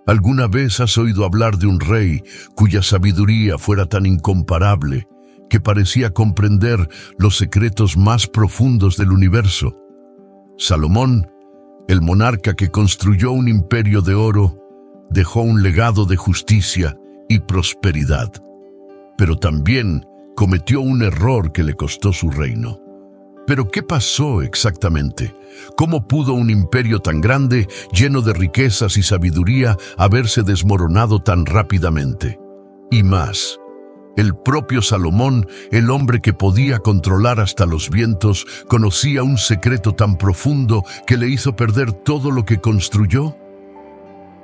¿Alguna vez has oído hablar de un rey cuya sabiduría fuera tan incomparable que parecía comprender los secretos más profundos del universo? Salomón, el monarca que construyó un imperio de oro, dejó un legado de justicia y prosperidad, pero también cometió un error que le costó su reino. ¿Pero qué pasó exactamente? ¿Cómo pudo un imperio tan grande, lleno de riquezas y sabiduría, haberse desmoronado tan rápidamente? Y más, el propio Salomón, el hombre que podía controlar hasta los vientos, conocía un secreto tan profundo que le hizo perder todo lo que construyó.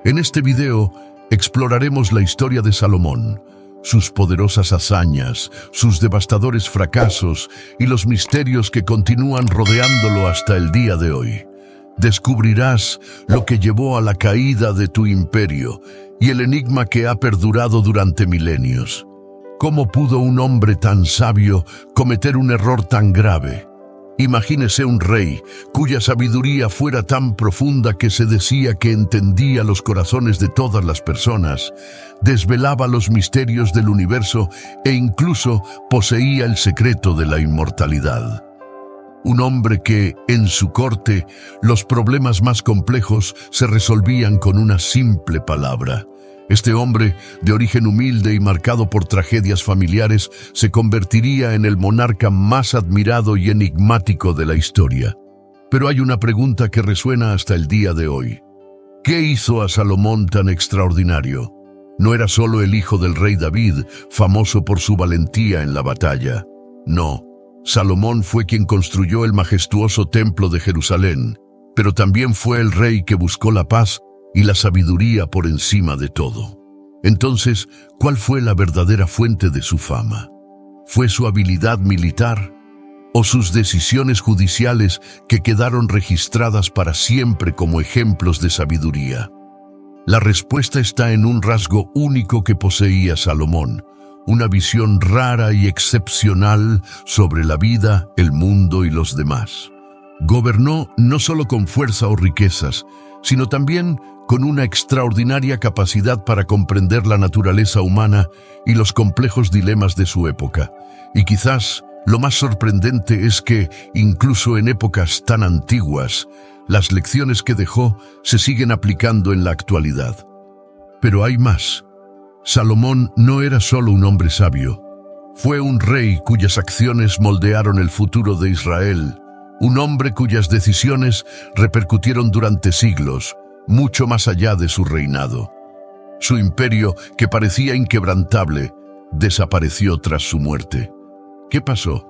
En este video exploraremos la historia de Salomón, sus poderosas hazañas, sus devastadores fracasos y los misterios que continúan rodeándolo hasta el día de hoy. Descubrirás lo que llevó a la caída de tu imperio y el enigma que ha perdurado durante milenios. ¿Cómo pudo un hombre tan sabio cometer un error tan grave? Imagínese un rey cuya sabiduría fuera tan profunda que se decía que entendía los corazones de todas las personas, desvelaba los misterios del universo e incluso poseía el secreto de la inmortalidad. Un hombre que, en su corte, los problemas más complejos se resolvían con una simple palabra. Este hombre, de origen humilde y marcado por tragedias familiares, se convertiría en el monarca más admirado y enigmático de la historia. Pero hay una pregunta que resuena hasta el día de hoy. ¿Qué hizo a Salomón tan extraordinario? No era solo el hijo del rey David, famoso por su valentía en la batalla. No, Salomón fue quien construyó el majestuoso templo de Jerusalén, pero también fue el rey que buscó la paz y la sabiduría por encima de todo. Entonces, ¿cuál fue la verdadera fuente de su fama? ¿Fue su habilidad militar o sus decisiones judiciales que quedaron registradas para siempre como ejemplos de sabiduría? La respuesta está en un rasgo único que poseía Salomón, una visión rara y excepcional sobre la vida, el mundo y los demás. Gobernó no solo con fuerza o riquezas, sino también con una extraordinaria capacidad para comprender la naturaleza humana y los complejos dilemas de su época. Y quizás lo más sorprendente es que, incluso en épocas tan antiguas, las lecciones que dejó se siguen aplicando en la actualidad. Pero hay más. Salomón no era solo un hombre sabio. Fue un rey cuyas acciones moldearon el futuro de Israel, un hombre cuyas decisiones repercutieron durante siglos, mucho más allá de su reinado. Su imperio, que parecía inquebrantable, desapareció tras su muerte. ¿Qué pasó?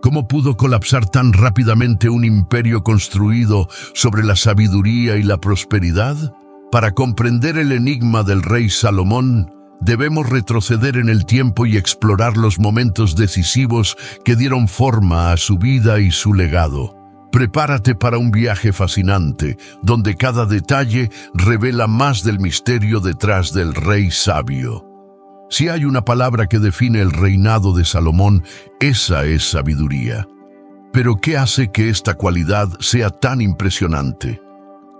¿Cómo pudo colapsar tan rápidamente un imperio construido sobre la sabiduría y la prosperidad? Para comprender el enigma del rey Salomón, debemos retroceder en el tiempo y explorar los momentos decisivos que dieron forma a su vida y su legado. Prepárate para un viaje fascinante, donde cada detalle revela más del misterio detrás del rey sabio. Si hay una palabra que define el reinado de Salomón, esa es sabiduría. Pero ¿qué hace que esta cualidad sea tan impresionante?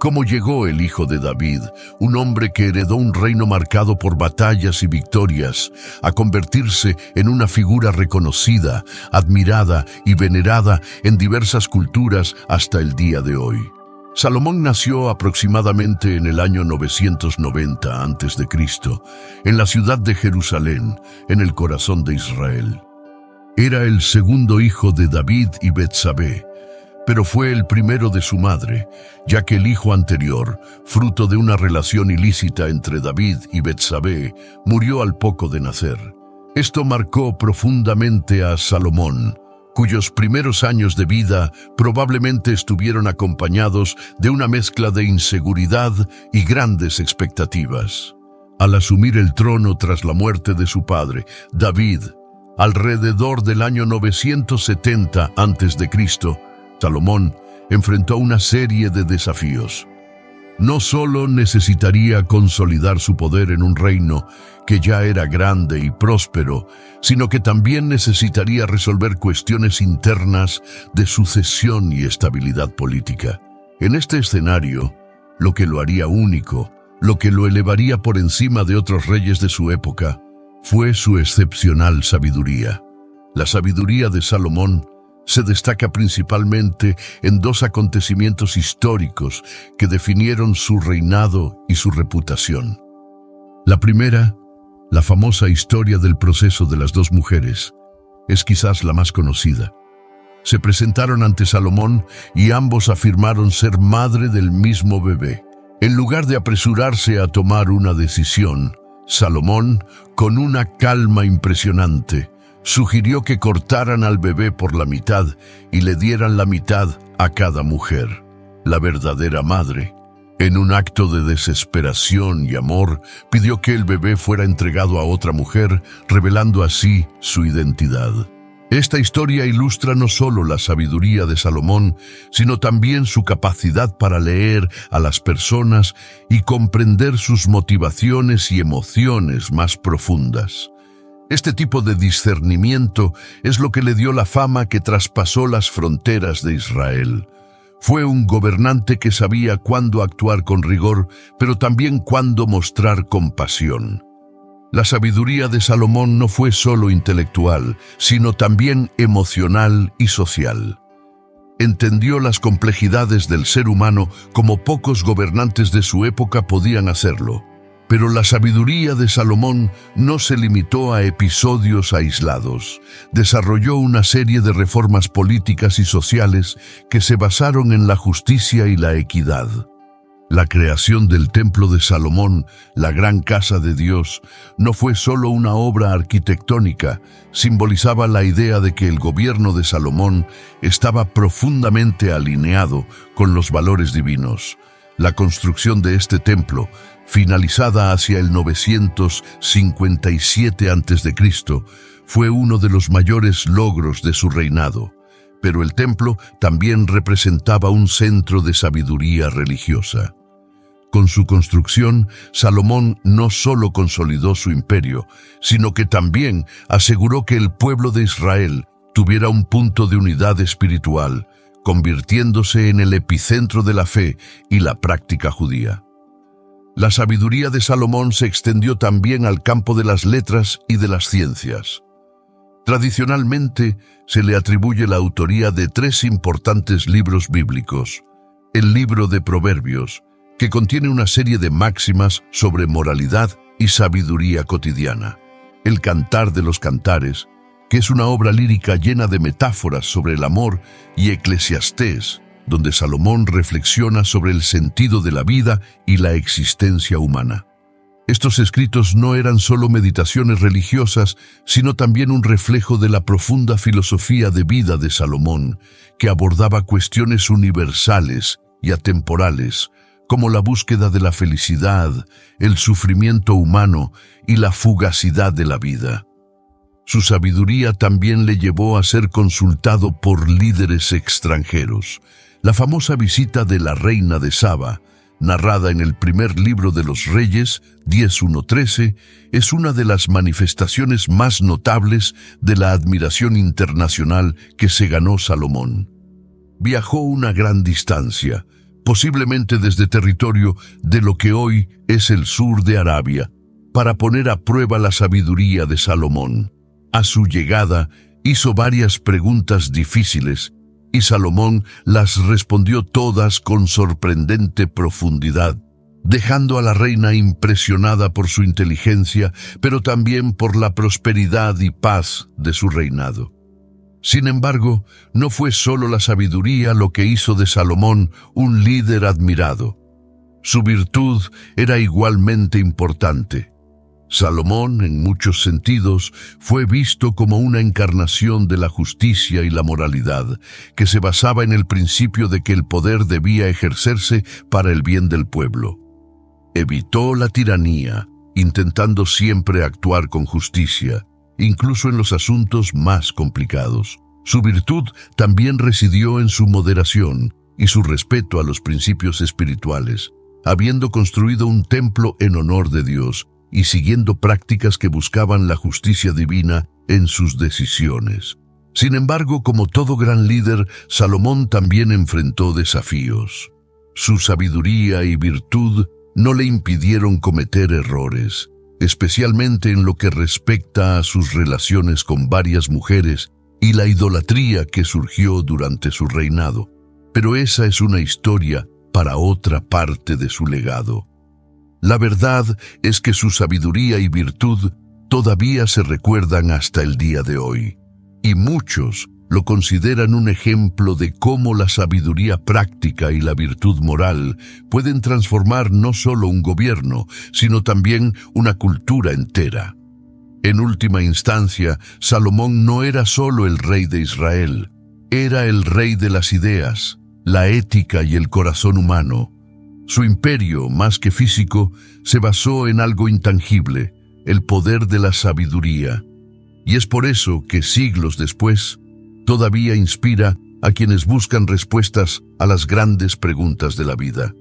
¿Cómo llegó el hijo de David, un hombre que heredó un reino marcado por batallas y victorias, a convertirse en una figura reconocida, admirada y venerada en diversas culturas hasta el día de hoy? Salomón nació aproximadamente en el año 990 a.C., en la ciudad de Jerusalén, en el corazón de Israel. Era el segundo hijo de David y Betsabé, pero fue el primero de su madre, ya que el hijo anterior, fruto de una relación ilícita entre David y Betsabé, murió al poco de nacer. Esto marcó profundamente a Salomón, cuyos primeros años de vida probablemente estuvieron acompañados de una mezcla de inseguridad y grandes expectativas. Al asumir el trono tras la muerte de su padre, David, alrededor del año 970 a.C., Salomón enfrentó una serie de desafíos. No solo necesitaría consolidar su poder en un reino que ya era grande y próspero, sino que también necesitaría resolver cuestiones internas de sucesión y estabilidad política. En este escenario, lo que lo haría único Lo que lo elevaría por encima de otros reyes de su época fue su excepcional sabiduría. La sabiduría de Salomón se destaca principalmente en dos acontecimientos históricos que definieron su reinado y su reputación. La primera, la famosa historia del proceso de las dos mujeres, es quizás la más conocida. Se presentaron ante Salomón y ambos afirmaron ser madre del mismo bebé. En lugar de apresurarse a tomar una decisión, Salomón, con una calma impresionante, sugirió que cortaran al bebé por la mitad y le dieran la mitad a cada mujer. La verdadera madre, en un acto de desesperación y amor, pidió que el bebé fuera entregado a otra mujer, revelando así su identidad. Esta historia ilustra no solo la sabiduría de Salomón, sino también su capacidad para leer a las personas y comprender sus motivaciones y emociones más profundas. Este tipo de discernimiento es lo que le dio la fama que traspasó las fronteras de Israel. Fue un gobernante que sabía cuándo actuar con rigor, pero también cuándo mostrar compasión. La sabiduría de Salomón no fue solo intelectual, sino también emocional y social. Entendió las complejidades del ser humano como pocos gobernantes de su época podían hacerlo. Pero la sabiduría de Salomón no se limitó a episodios aislados. Desarrolló una serie de reformas políticas y sociales que se basaron en la justicia y la equidad. La creación del Templo de Salomón, la gran casa de Dios, no fue solo una obra arquitectónica, simbolizaba la idea de que el gobierno de Salomón estaba profundamente alineado con los valores divinos. La construcción de este templo, finalizada hacia el 957 a.C., fue uno de los mayores logros de su reinado. Pero el templo también representaba un centro de sabiduría religiosa. Con su construcción, Salomón no solo consolidó su imperio, sino que también aseguró que el pueblo de Israel tuviera un punto de unidad espiritual, convirtiéndose en el epicentro de la fe y la práctica judía. La sabiduría de Salomón se extendió también al campo de las letras y de las ciencias. Tradicionalmente, se le atribuye la autoría de 3 importantes libros bíblicos: el libro de Proverbios, que contiene una serie de máximas sobre moralidad y sabiduría cotidiana; el Cantar de los Cantares, que es una obra lírica llena de metáforas sobre el amor; y Eclesiastés, donde Salomón reflexiona sobre el sentido de la vida y la existencia humana. Estos escritos no eran solo meditaciones religiosas, sino también un reflejo de la profunda filosofía de vida de Salomón, que abordaba cuestiones universales y atemporales, como la búsqueda de la felicidad, el sufrimiento humano y la fugacidad de la vida. Su sabiduría también le llevó a ser consultado por líderes extranjeros. La famosa visita de la reina de Saba, narrada en el primer libro de los Reyes, 10:1-13, es una de las manifestaciones más notables de la admiración internacional que se ganó Salomón. Viajó una gran distancia, posiblemente desde territorio de lo que hoy es el sur de Arabia, para poner a prueba la sabiduría de Salomón. A su llegada, hizo varias preguntas difíciles, y Salomón las respondió todas con sorprendente profundidad, dejando a la reina impresionada por su inteligencia, pero también por la prosperidad y paz de su reinado. Sin embargo, no fue solo la sabiduría lo que hizo de Salomón un líder admirado. Su virtud era igualmente importante. Salomón, en muchos sentidos, fue visto como una encarnación de la justicia y la moralidad, que se basaba en el principio de que el poder debía ejercerse para el bien del pueblo. Evitó la tiranía, intentando siempre actuar con justicia, incluso en los asuntos más complicados. Su virtud también residió en su moderación y su respeto a los principios espirituales, habiendo construido un templo en honor de Dios y siguiendo prácticas que buscaban la justicia divina en sus decisiones. Sin embargo, como todo gran líder, Salomón también enfrentó desafíos. Su sabiduría y virtud no le impidieron cometer errores, especialmente en lo que respecta a sus relaciones con varias mujeres y la idolatría que surgió durante su reinado. Pero esa es una historia para otra parte de su legado. La verdad es que su sabiduría y virtud todavía se recuerdan hasta el día de hoy, y muchos lo consideran un ejemplo de cómo la sabiduría práctica y la virtud moral pueden transformar no solo un gobierno, sino también una cultura entera. En última instancia, Salomón no era solo el rey de Israel, era el rey de las ideas, la ética y el corazón humano. Su imperio, más que físico, se basó en algo intangible, el poder de la sabiduría. Y es por eso que siglos después, todavía inspira a quienes buscan respuestas a las grandes preguntas de la vida.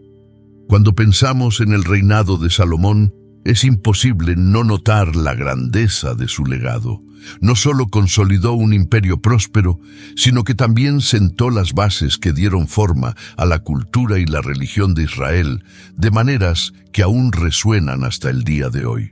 Cuando pensamos en el reinado de Salomón, es imposible no notar la grandeza de su legado. No solo consolidó un imperio próspero, sino que también sentó las bases que dieron forma a la cultura y la religión de Israel, de maneras que aún resuenan hasta el día de hoy.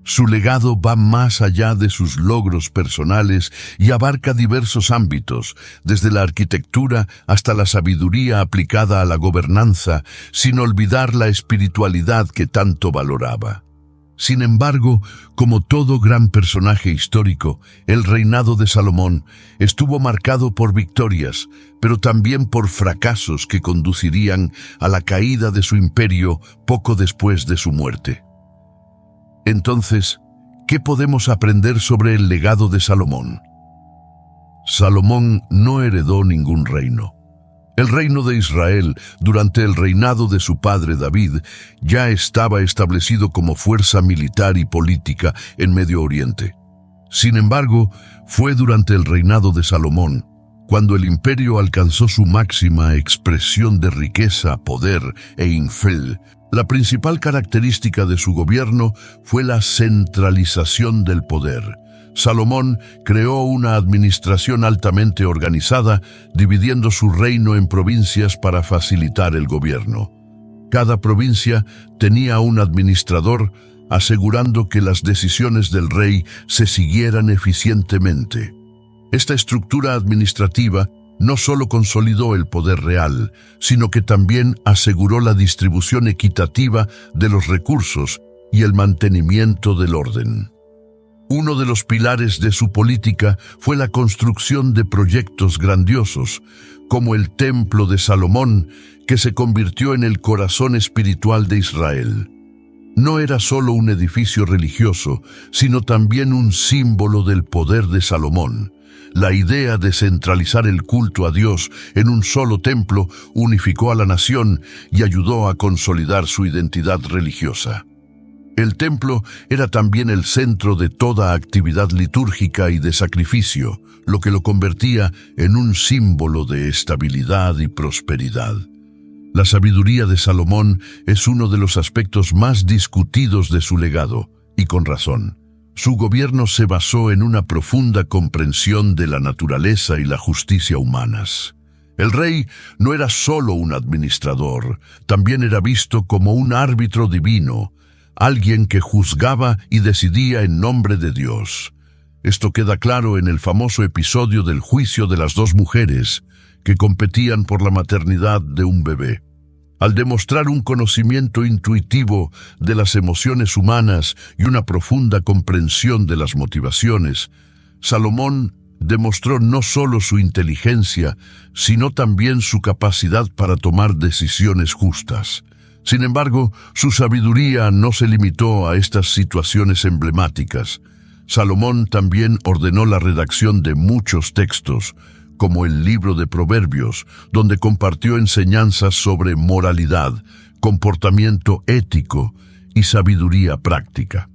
Su legado va más allá de sus logros personales y abarca diversos ámbitos, desde la arquitectura hasta la sabiduría aplicada a la gobernanza, sin olvidar la espiritualidad que tanto valoraba. Sin embargo, como todo gran personaje histórico, el reinado de Salomón estuvo marcado por victorias, pero también por fracasos que conducirían a la caída de su imperio poco después de su muerte. Entonces, ¿qué podemos aprender sobre el legado de Salomón? Salomón no heredó ningún reino. El reino de Israel, durante el reinado de su padre David, ya estaba establecido como fuerza militar y política en Medio Oriente. Sin embargo, fue durante el reinado de Salomón, cuando el imperio alcanzó su máxima expresión de riqueza, poder e infel. La principal característica de su gobierno fue la centralización del poder. Salomón creó una administración altamente organizada, dividiendo su reino en provincias para facilitar el gobierno. Cada provincia tenía un administrador, asegurando que las decisiones del rey se siguieran eficientemente. Esta estructura administrativa no solo consolidó el poder real, sino que también aseguró la distribución equitativa de los recursos y el mantenimiento del orden. Uno de los pilares de su política fue la construcción de proyectos grandiosos, como el Templo de Salomón, que se convirtió en el corazón espiritual de Israel. No era solo un edificio religioso, sino también un símbolo del poder de Salomón. La idea de centralizar el culto a Dios en un solo templo unificó a la nación y ayudó a consolidar su identidad religiosa. El templo era también el centro de toda actividad litúrgica y de sacrificio, lo que lo convertía en un símbolo de estabilidad y prosperidad. La sabiduría de Salomón es uno de los aspectos más discutidos de su legado, y con razón. Su gobierno se basó en una profunda comprensión de la naturaleza y la justicia humanas. El rey no era solo un administrador, también era visto como un árbitro divino, alguien que juzgaba y decidía en nombre de Dios. Esto queda claro en el famoso episodio del juicio de las dos mujeres que competían por la maternidad de un bebé. Al demostrar un conocimiento intuitivo de las emociones humanas y una profunda comprensión de las motivaciones, Salomón demostró no solo su inteligencia, sino también su capacidad para tomar decisiones justas. Sin embargo, su sabiduría no se limitó a estas situaciones emblemáticas. Salomón también ordenó la redacción de muchos textos, como el libro de Proverbios, donde compartió enseñanzas sobre moralidad, comportamiento ético y sabiduría práctica.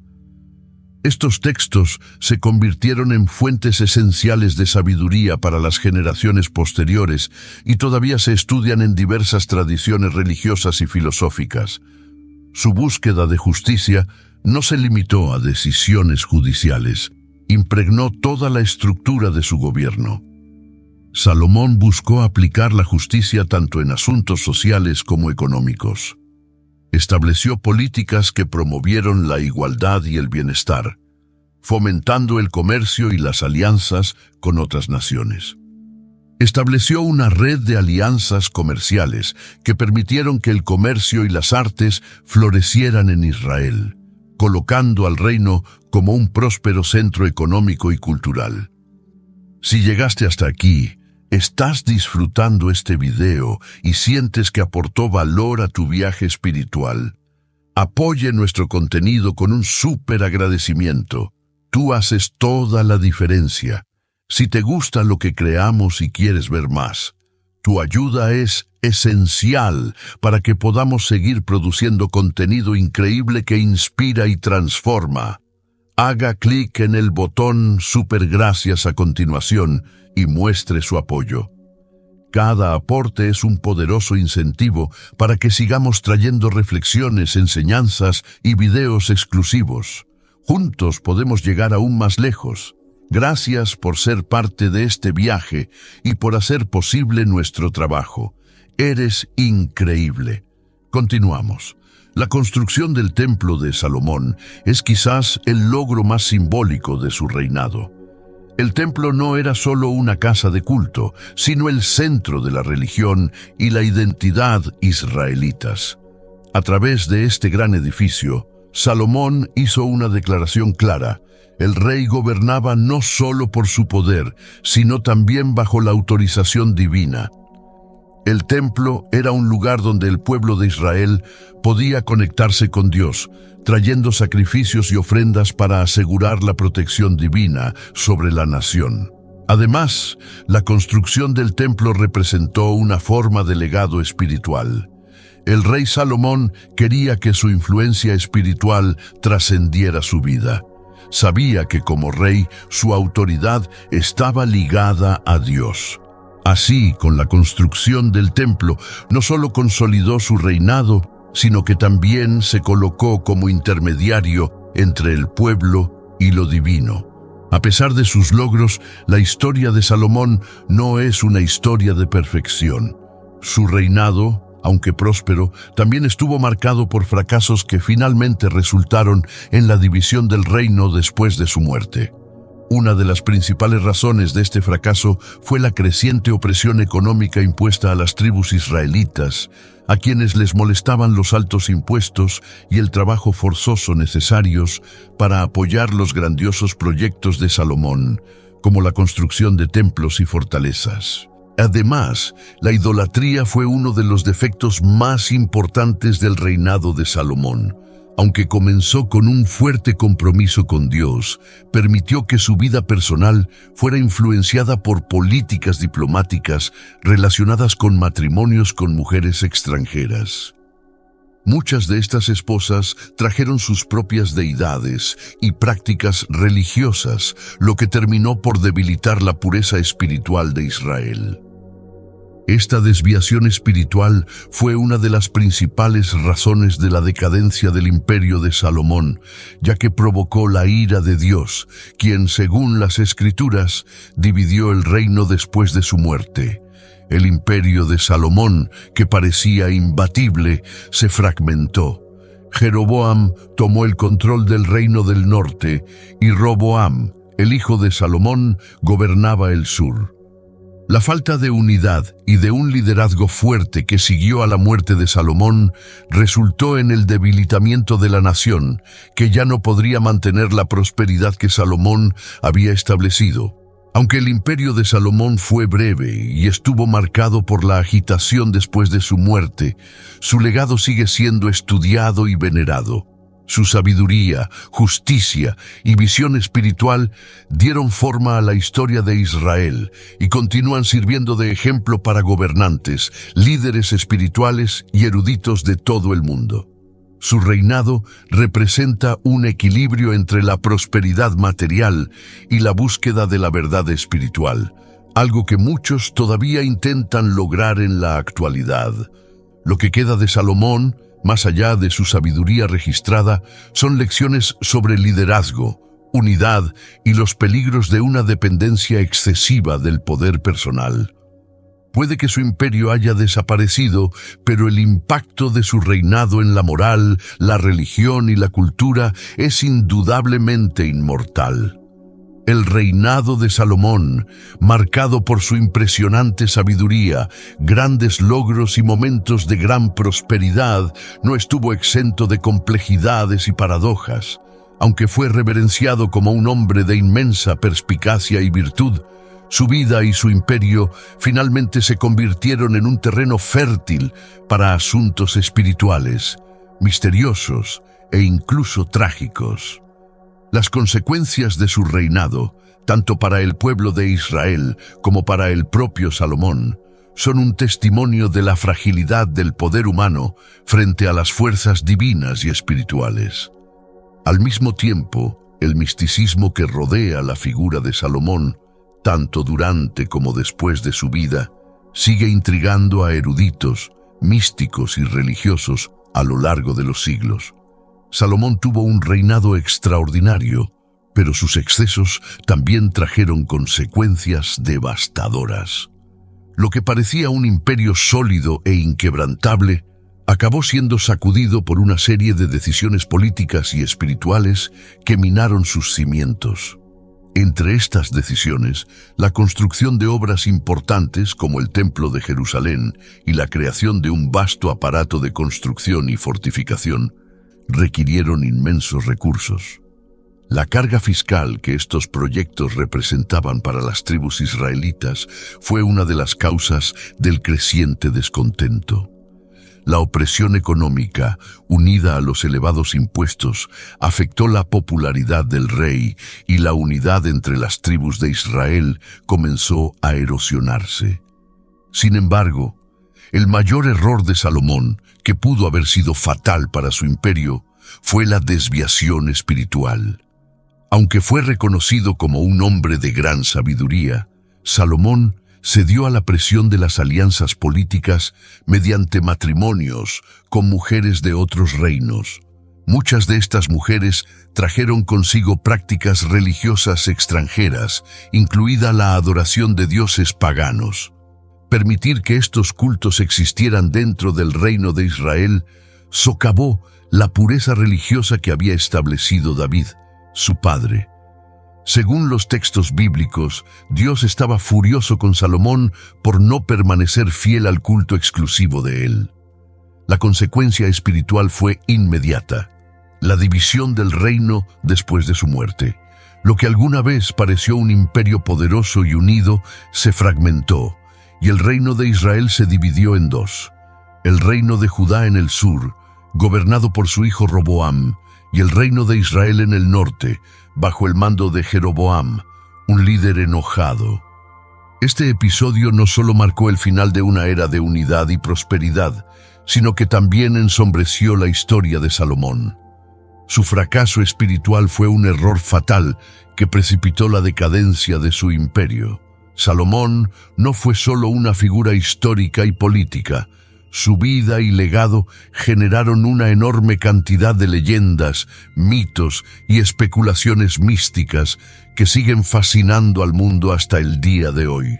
Estos textos se convirtieron en fuentes esenciales de sabiduría para las generaciones posteriores y todavía se estudian en diversas tradiciones religiosas y filosóficas. Su búsqueda de justicia no se limitó a decisiones judiciales, impregnó toda la estructura de su gobierno. Salomón buscó aplicar la justicia tanto en asuntos sociales como económicos. estableció políticas que promovieron la igualdad y el bienestar, fomentando el comercio y las alianzas con otras naciones. Estableció una red de alianzas comerciales que permitieron que el comercio y las artes florecieran en Israel, colocando al reino como un próspero centro económico y cultural. Si llegaste hasta aquí, estás disfrutando este video y sientes que aportó valor a tu viaje espiritual, apoye nuestro contenido con un súper agradecimiento. Tú haces toda la diferencia. Si te gusta lo que creamos y quieres ver más, tu ayuda es esencial para que podamos seguir produciendo contenido increíble que inspira y transforma. Haga clic en el botón Super Gracias a continuación y muestre su apoyo. Cada aporte es un poderoso incentivo para que sigamos trayendo reflexiones, enseñanzas y videos exclusivos. Juntos podemos llegar aún más lejos. Gracias por ser parte de este viaje y por hacer posible nuestro trabajo. Eres increíble. Continuamos. La construcción del Templo de Salomón es quizás el logro más simbólico de su reinado. El templo no era solo una casa de culto, sino el centro de la religión y la identidad israelitas. A través de este gran edificio, Salomón hizo una declaración clara. El rey gobernaba no solo por su poder, sino también bajo la autorización divina. El templo era un lugar donde el pueblo de Israel podía conectarse con Dios, trayendo sacrificios y ofrendas para asegurar la protección divina sobre la nación. Además, la construcción del templo representó una forma de legado espiritual. El rey Salomón quería que su influencia espiritual trascendiera su vida. Sabía que como rey, su autoridad estaba ligada a Dios. Así, con la construcción del templo, no solo consolidó su reinado, sino que también se colocó como intermediario entre el pueblo y lo divino. A pesar de sus logros, la historia de Salomón no es una historia de perfección. Su reinado, aunque próspero, también estuvo marcado por fracasos que finalmente resultaron en la división del reino después de su muerte. Una de las principales razones de este fracaso fue la creciente opresión económica impuesta a las tribus israelitas, a quienes les molestaban los altos impuestos y el trabajo forzoso necesarios para apoyar los grandiosos proyectos de Salomón, como la construcción de templos y fortalezas. Además, la idolatría fue uno de los defectos más importantes del reinado de Salomón. Aunque comenzó con un fuerte compromiso con Dios, permitió que su vida personal fuera influenciada por políticas diplomáticas relacionadas con matrimonios con mujeres extranjeras. Muchas de estas esposas trajeron sus propias deidades y prácticas religiosas, lo que terminó por debilitar la pureza espiritual de Israel. Esta desviación espiritual fue una de las principales razones de la decadencia del imperio de Salomón, ya que provocó la ira de Dios, quien, según las Escrituras, dividió el reino después de su muerte. El imperio de Salomón, que parecía imbatible, se fragmentó. Jeroboam tomó el control del reino del norte y Roboam, el hijo de Salomón, gobernaba el sur. La falta de unidad y de un liderazgo fuerte que siguió a la muerte de Salomón resultó en el debilitamiento de la nación, que ya no podría mantener la prosperidad que Salomón había establecido. Aunque el imperio de Salomón fue breve y estuvo marcado por la agitación después de su muerte, su legado sigue siendo estudiado y venerado. Su sabiduría, justicia y visión espiritual dieron forma a la historia de Israel y continúan sirviendo de ejemplo para gobernantes, líderes espirituales y eruditos de todo el mundo. Su reinado representa un equilibrio entre la prosperidad material y la búsqueda de la verdad espiritual, algo que muchos todavía intentan lograr en la actualidad. Lo que queda de Salomón, más allá de su sabiduría registrada, son lecciones sobre liderazgo, unidad y los peligros de una dependencia excesiva del poder personal. Puede que su imperio haya desaparecido, pero el impacto de su reinado en la moral, la religión y la cultura es indudablemente inmortal. El reinado de Salomón, marcado por su impresionante sabiduría, grandes logros y momentos de gran prosperidad, no estuvo exento de complejidades y paradojas. Aunque fue reverenciado como un hombre de inmensa perspicacia y virtud, su vida y su imperio finalmente se convirtieron en un terreno fértil para asuntos espirituales, misteriosos e incluso trágicos. Las consecuencias de su reinado, tanto para el pueblo de Israel como para el propio Salomón, son un testimonio de la fragilidad del poder humano frente a las fuerzas divinas y espirituales. Al mismo tiempo, el misticismo que rodea la figura de Salomón, tanto durante como después de su vida, sigue intrigando a eruditos, místicos y religiosos a lo largo de los siglos. Salomón tuvo un reinado extraordinario, pero sus excesos también trajeron consecuencias devastadoras. Lo que parecía un imperio sólido e inquebrantable acabó siendo sacudido por una serie de decisiones políticas y espirituales que minaron sus cimientos. Entre estas decisiones, la construcción de obras importantes como el Templo de Jerusalén y la creación de un vasto aparato de construcción y fortificación requirieron inmensos recursos. La carga fiscal que estos proyectos representaban para las tribus israelitas fue una de las causas del creciente descontento. La opresión económica, unida a los elevados impuestos, afectó la popularidad del rey y la unidad entre las tribus de Israel comenzó a erosionarse. Sin embargo, el mayor error de Salomón, que pudo haber sido fatal para su imperio, fue la desviación espiritual. Aunque fue reconocido como un hombre de gran sabiduría, Salomón cedió a la presión de las alianzas políticas mediante matrimonios con mujeres de otros reinos. Muchas de estas mujeres trajeron consigo prácticas religiosas extranjeras, incluida la adoración de dioses paganos. Permitir que estos cultos existieran dentro del reino de Israel socavó la pureza religiosa que había establecido David, su padre. Según los textos bíblicos, Dios estaba furioso con Salomón por no permanecer fiel al culto exclusivo de él. La consecuencia espiritual fue inmediata: la división del reino después de su muerte. Lo que alguna vez pareció un imperio poderoso y unido se fragmentó, y el reino de Israel se dividió en dos: el reino de Judá en el sur, gobernado por su hijo Roboam, y el reino de Israel en el norte, bajo el mando de Jeroboam, un líder enojado. Este episodio no solo marcó el final de una era de unidad y prosperidad, sino que también ensombreció la historia de Salomón. Su fracaso espiritual fue un error fatal que precipitó la decadencia de su imperio. Salomón no fue solo una figura histórica y política. Su vida y legado generaron una enorme cantidad de leyendas, mitos y especulaciones místicas que siguen fascinando al mundo hasta el día de hoy.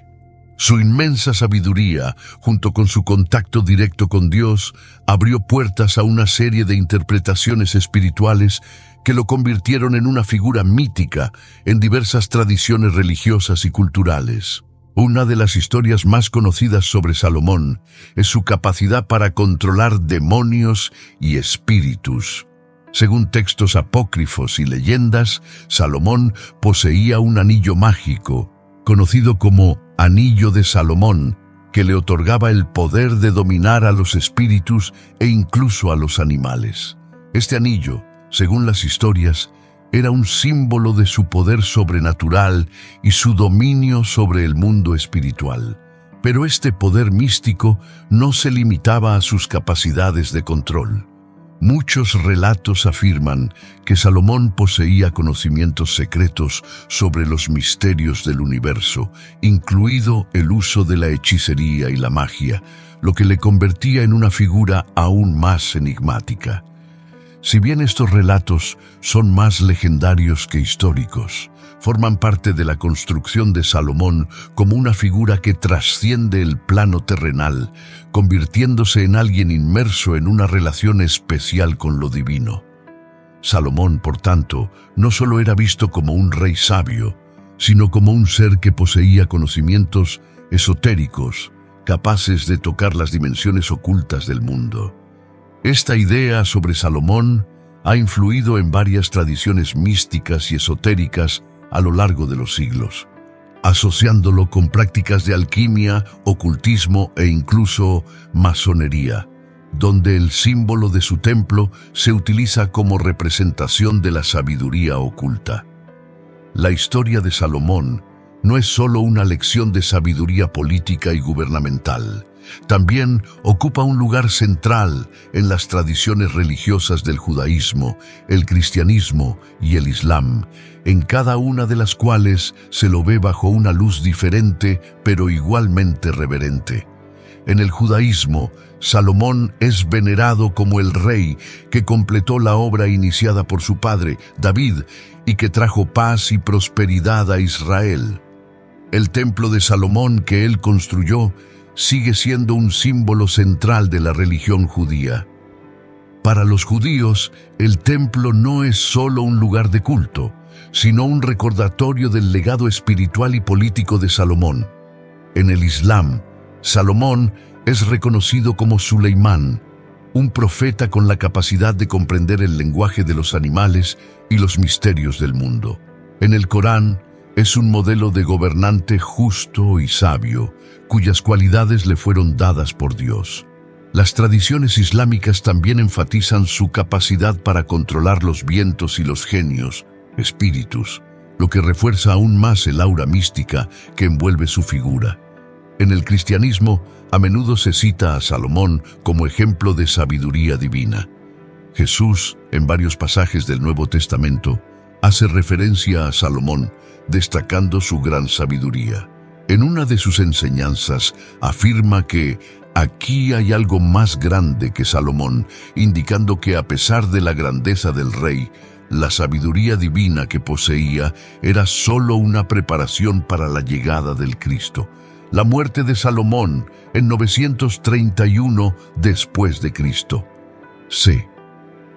Su inmensa sabiduría, junto con su contacto directo con Dios, abrió puertas a una serie de interpretaciones espirituales que lo convirtieron en una figura mítica en diversas tradiciones religiosas y culturales. Una de las historias más conocidas sobre Salomón es su capacidad para controlar demonios y espíritus. Según textos apócrifos y leyendas, Salomón poseía un anillo mágico, conocido como Anillo de Salomón, que le otorgaba el poder de dominar a los espíritus e incluso a los animales. Este anillo, según las historias, era un símbolo de su poder sobrenatural y su dominio sobre el mundo espiritual. Pero este poder místico no se limitaba a sus capacidades de control. Muchos relatos afirman que Salomón poseía conocimientos secretos sobre los misterios del universo, incluido el uso de la hechicería y la magia, lo que le convertía en una figura aún más enigmática. Si bien estos relatos son más legendarios que históricos, forman parte de la construcción de Salomón como una figura que trasciende el plano terrenal, convirtiéndose en alguien inmerso en una relación especial con lo divino. Salomón, por tanto, no solo era visto como un rey sabio, sino como un ser que poseía conocimientos esotéricos, capaces de tocar las dimensiones ocultas del mundo. Esta idea sobre Salomón ha influido en varias tradiciones místicas y esotéricas a lo largo de los siglos, asociándolo con prácticas de alquimia, ocultismo e incluso masonería, donde el símbolo de su templo se utiliza como representación de la sabiduría oculta. La historia de Salomón no es solo una lección de sabiduría política y gubernamental. También ocupa un lugar central en las tradiciones religiosas del judaísmo, el cristianismo y el islam, en cada una de las cuales se lo ve bajo una luz diferente pero igualmente reverente. En el judaísmo, Salomón es venerado como el rey que completó la obra iniciada por su padre, David, y que trajo paz y prosperidad a Israel. El templo de Salomón que él construyó sigue siendo un símbolo central de la religión judía. Para los judíos, el templo no es solo un lugar de culto, sino un recordatorio del legado espiritual y político de Salomón. En el Islam, Salomón es reconocido como Suleimán, un profeta con la capacidad de comprender el lenguaje de los animales y los misterios del mundo. En el Corán, es un modelo de gobernante justo y sabio, cuyas cualidades le fueron dadas por Dios. Las tradiciones islámicas también enfatizan su capacidad para controlar los vientos y los genios, espíritus, lo que refuerza aún más el aura mística que envuelve su figura. En el cristianismo, a menudo se cita a Salomón como ejemplo de sabiduría divina. Jesús, en varios pasajes del Nuevo Testamento, hace referencia a Salomón, destacando su gran sabiduría. En una de sus enseñanzas afirma que aquí hay algo más grande que Salomón, indicando que a pesar de la grandeza del rey, la sabiduría divina que poseía era solo una preparación para la llegada del Cristo. La muerte de Salomón en 931 después de Cristo. C.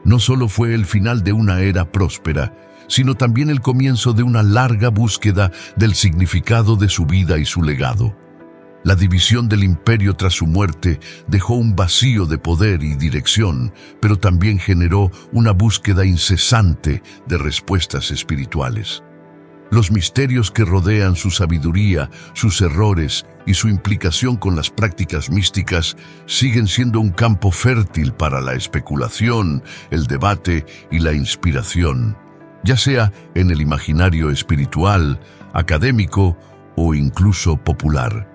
No solo fue el final de una era próspera, sino también el comienzo de una larga búsqueda del significado de su vida y su legado. La división del imperio tras su muerte dejó un vacío de poder y dirección, pero también generó una búsqueda incesante de respuestas espirituales. Los misterios que rodean su sabiduría, sus errores y su implicación con las prácticas místicas siguen siendo un campo fértil para la especulación, el debate y la inspiración, ya sea en el imaginario espiritual, académico o incluso popular.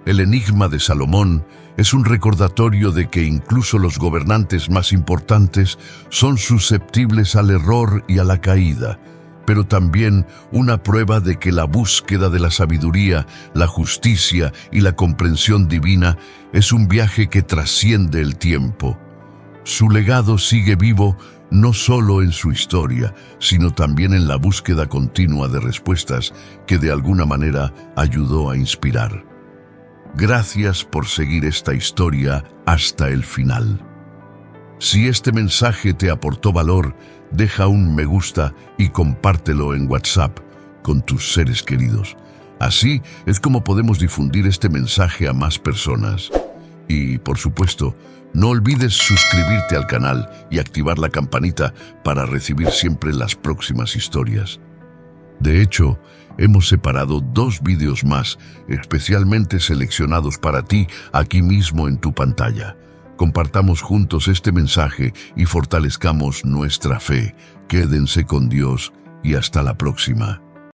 El enigma de Salomón es un recordatorio de que incluso los gobernantes más importantes son susceptibles al error y a la caída, pero también una prueba de que la búsqueda de la sabiduría, la justicia y la comprensión divina es un viaje que trasciende el tiempo. Su legado sigue vivo no solo en su historia, sino también en la búsqueda continua de respuestas que de alguna manera ayudó a inspirar. Gracias por seguir esta historia hasta el final. Si este mensaje te aportó valor, deja un me gusta y compártelo en WhatsApp con tus seres queridos. Así es como podemos difundir este mensaje a más personas. Y, por supuesto, no olvides suscribirte al canal y activar la campanita para recibir siempre las próximas historias. De hecho, hemos separado 2 vídeos más especialmente seleccionados para ti aquí mismo en tu pantalla. Compartamos juntos este mensaje y fortalezcamos nuestra fe. Quédense con Dios y hasta la próxima.